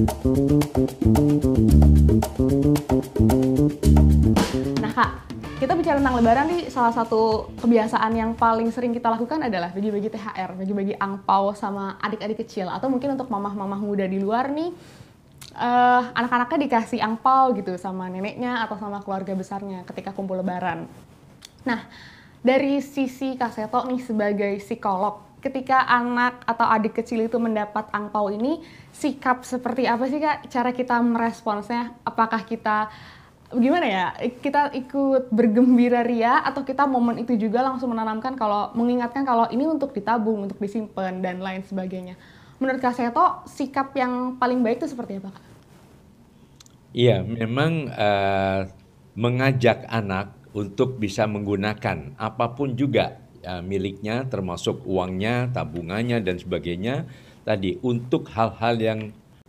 Nah Kak, kita bicara tentang Lebaran nih, salah satu kebiasaan yang paling sering kita lakukan adalah bagi-bagi THR, bagi-bagi angpau sama adik-adik kecil, atau mungkin untuk mamah-mamah muda di luar nih, anak-anaknya dikasih angpau gitu sama neneknya atau sama keluarga besarnya ketika kumpul Lebaran. Nah, dari sisi Kak Seto nih sebagai psikolog, ketika anak atau adik kecil itu mendapat angpau ini, sikap seperti apa sih Kak cara kita meresponsnya? Apakah kita gimana ya, kita ikut bergembira ria atau kita momen itu juga langsung menanamkan kalau mengingatkan kalau ini untuk ditabung, untuk disimpan dan lain sebagainya. Menurut Kak Seto, sikap yang paling baik itu seperti apa Kak? Iya, memang mengajak anak untuk bisa menggunakan apapun juga miliknya, termasuk uangnya, tabungannya, dan sebagainya, tadi untuk hal-hal yang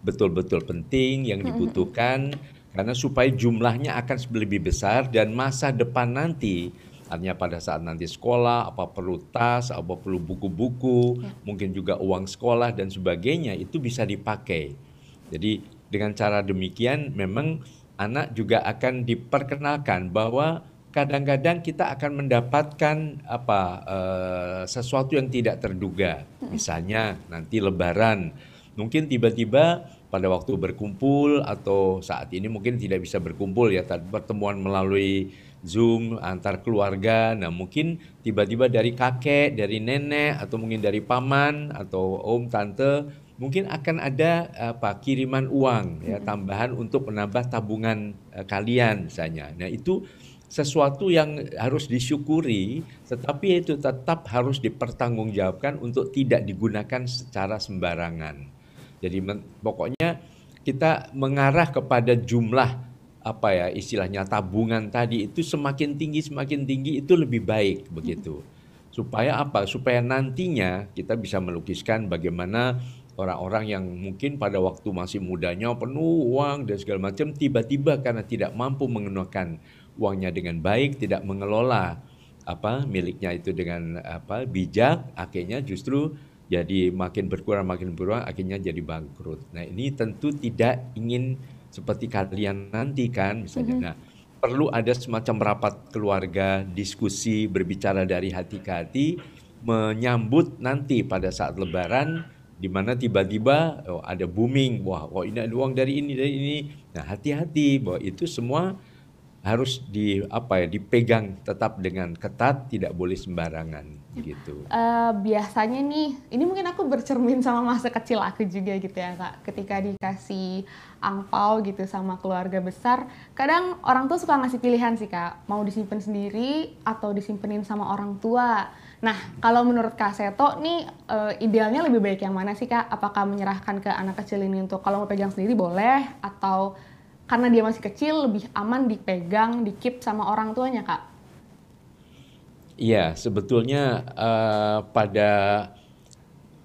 betul-betul penting, yang dibutuhkan, karena supaya jumlahnya akan lebih besar dan masa depan nanti, artinya pada saat nanti sekolah, apa perlu tas, apa perlu buku-buku, Ya. mungkin juga uang sekolah dan sebagainya, itu bisa dipakai. Jadi dengan cara demikian memang anak juga akan diperkenalkan bahwa kadang-kadang kita akan mendapatkan sesuatu yang tidak terduga. Misalnya nanti Lebaran, mungkin tiba-tiba pada waktu berkumpul atau saat ini mungkin tidak bisa berkumpul ya, pertemuan melalui Zoom antar keluarga. Nah, mungkin tiba-tiba dari kakek, dari nenek, atau mungkin dari paman atau om, tante, mungkin akan ada kiriman uang ya tambahan untuk menambah tabungan kalian misalnya. Nah, itu sesuatu yang harus disyukuri, tetapi itu tetap harus dipertanggungjawabkan untuk tidak digunakan secara sembarangan. Jadi pokoknya kita mengarah kepada jumlah istilahnya tabungan tadi itu semakin tinggi itu lebih baik begitu. Supaya apa? Supaya nantinya kita bisa melukiskan bagaimana orang-orang yang mungkin pada waktu masih mudanya penuh uang dan segala macam, tiba-tiba karena tidak mampu menggunakan uangnya dengan baik, tidak mengelola miliknya itu dengan bijak, akhirnya justru jadi makin berkurang, akhirnya jadi bangkrut. Nah, ini tentu tidak ingin seperti kalian nanti kan misalnya. Nah, perlu ada semacam rapat keluarga, diskusi, berbicara dari hati ke hati, menyambut nanti pada saat Lebaran, di mana tiba-tiba ada booming, wah, ini ada uang dari ini, dari ini. Nah, hati-hati bahwa itu semua harus dipegang tetap dengan ketat, tidak boleh sembarangan gitu. Biasanya nih, ini mungkin aku bercermin sama masa kecil aku juga gitu ya Kak. Ketika dikasih angpau gitu sama keluarga besar, kadang orang tuh suka ngasih pilihan sih Kak, mau disimpan sendiri atau disimpenin sama orang tua. Nah, kalau menurut Kak Seto nih, idealnya lebih baik yang mana sih Kak? Apakah menyerahkan ke anak kecil ini untuk kalau mau pegang sendiri boleh, atau karena dia masih kecil lebih aman dipegang, di-keep sama orang tuanya Kak? Iya, sebetulnya pada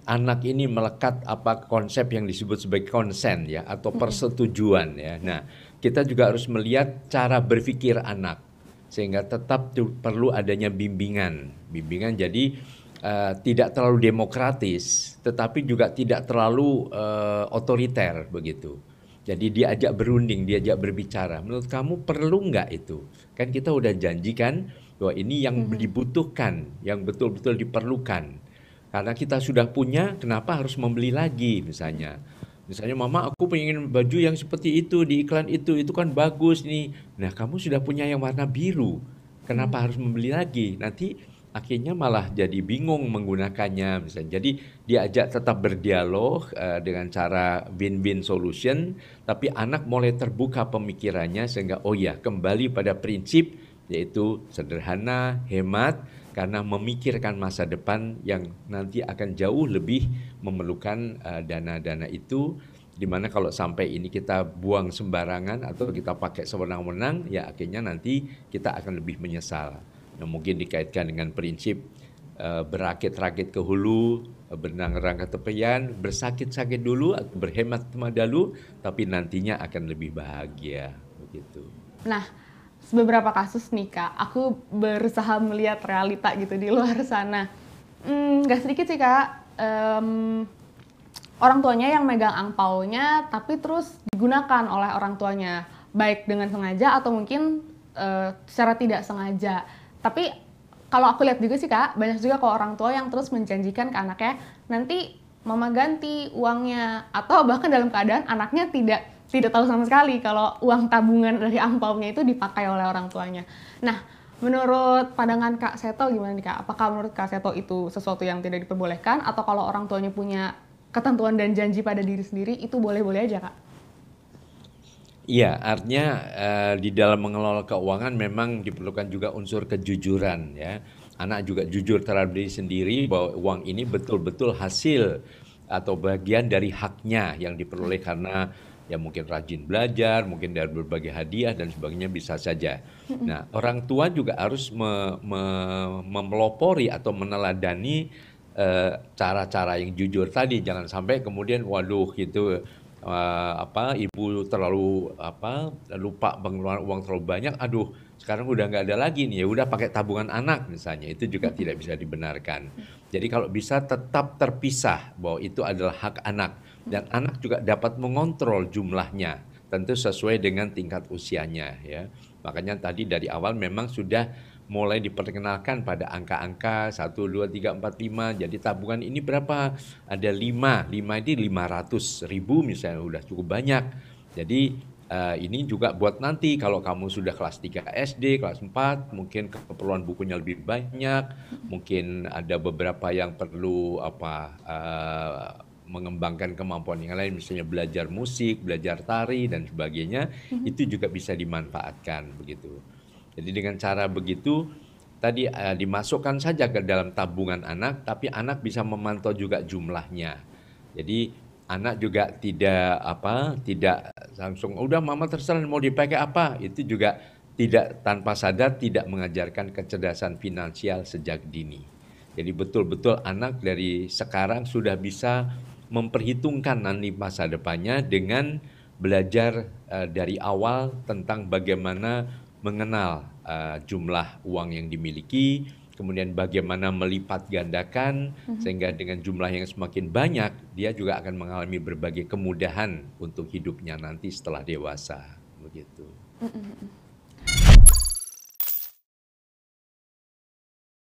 anak ini melekat konsep yang disebut sebagai konsen ya, atau persetujuan ya. Nah, kita juga harus melihat cara berpikir anak sehingga tetap perlu adanya bimbingan. Bimbingan jadi tidak terlalu demokratis, tetapi juga tidak terlalu otoriter begitu. Jadi diajak berunding, diajak berbicara. Menurut kamu perlu nggak itu? Kan kita udah janjikan bahwa ini yang dibutuhkan, yang betul-betul diperlukan. Karena kita sudah punya, kenapa harus membeli lagi misalnya. Misalnya, mama aku pengen baju yang seperti itu, di iklan itu kan bagus nih. Nah, kamu sudah punya yang warna biru, kenapa harus membeli lagi? Nanti akhirnya malah jadi bingung menggunakannya misalnya. Jadi diajak tetap berdialog dengan cara win-win solution, tapi anak mulai terbuka pemikirannya sehingga oh ya, kembali pada prinsip yaitu sederhana, hemat, karena memikirkan masa depan yang nanti akan jauh lebih memerlukan dana-dana itu, di mana kalau sampai ini kita buang sembarangan atau kita pakai sewenang-wenang, ya akhirnya nanti kita akan lebih menyesal. Nah, mungkin dikaitkan dengan prinsip berakit-rakit ke hulu, benang-rang ke tepian, bersakit-sakit dulu atau berhemat dulu, tapi nantinya akan lebih bahagia begitu. Nah, beberapa kasus nih Kak, aku berusaha melihat realita gitu di luar sana. Gak sedikit sih Kak, orang tuanya yang megang angpaunya tapi terus digunakan oleh orang tuanya, baik dengan sengaja atau mungkin secara tidak sengaja. Tapi kalau aku lihat juga sih Kak, banyak juga kok orang tua yang terus menjanjikan ke anaknya, nanti mama ganti uangnya, atau bahkan dalam keadaan anaknya tidak tahu sama sekali kalau uang tabungan dari angpaunya itu dipakai oleh orang tuanya. Nah, menurut pandangan Kak Seto gimana nih Kak? Apakah menurut Kak Seto itu sesuatu yang tidak diperbolehkan, atau kalau orang tuanya punya ketentuan dan janji pada diri sendiri itu boleh-boleh aja Kak? Iya, artinya di dalam mengelola keuangan memang diperlukan juga unsur kejujuran ya. Anak juga jujur terhadap diri sendiri bahwa uang ini betul-betul hasil atau bagian dari haknya yang diperoleh karena ya mungkin rajin belajar, mungkin dari berbagai hadiah dan sebagainya bisa saja. Nah, orang tua juga harus memelopori atau meneladani cara-cara yang jujur tadi. Jangan sampai kemudian waduh gitu ibu terlalu lupa pengeluaran uang terlalu banyak, aduh sekarang udah nggak ada lagi nih, ya udah pakai tabungan anak misalnya, itu juga tidak bisa dibenarkan. Jadi kalau bisa tetap terpisah bahwa itu adalah hak anak dan anak juga dapat mengontrol jumlahnya, tentu sesuai dengan tingkat usianya ya. Makanya tadi dari awal memang sudah mulai diperkenalkan pada angka-angka 1, 2, 3, 4, 5. Jadi tabungan ini berapa? Ada 5 ini 500.000 misalnya, udah cukup banyak. Jadi ini juga buat nanti kalau kamu sudah kelas 3 SD, kelas 4, mungkin keperluan bukunya lebih banyak, mungkin ada beberapa yang perlu mengembangkan kemampuan yang lain, misalnya belajar musik, belajar tari dan sebagainya, itu juga bisa dimanfaatkan begitu. Jadi dengan cara begitu tadi dimasukkan saja ke dalam tabungan anak, tapi anak bisa memantau juga jumlahnya. Jadi anak juga tidak langsung udah mama terserah mau dipakai apa. Itu juga tidak, tanpa sadar tidak mengajarkan kecerdasan finansial sejak dini. Jadi betul-betul anak dari sekarang sudah bisa memperhitungkan nanti masa depannya dengan belajar dari awal tentang bagaimana mengenal jumlah uang yang dimiliki, kemudian bagaimana melipat gandakan, sehingga dengan jumlah yang semakin banyak, dia juga akan mengalami berbagai kemudahan untuk hidupnya nanti setelah dewasa, begitu.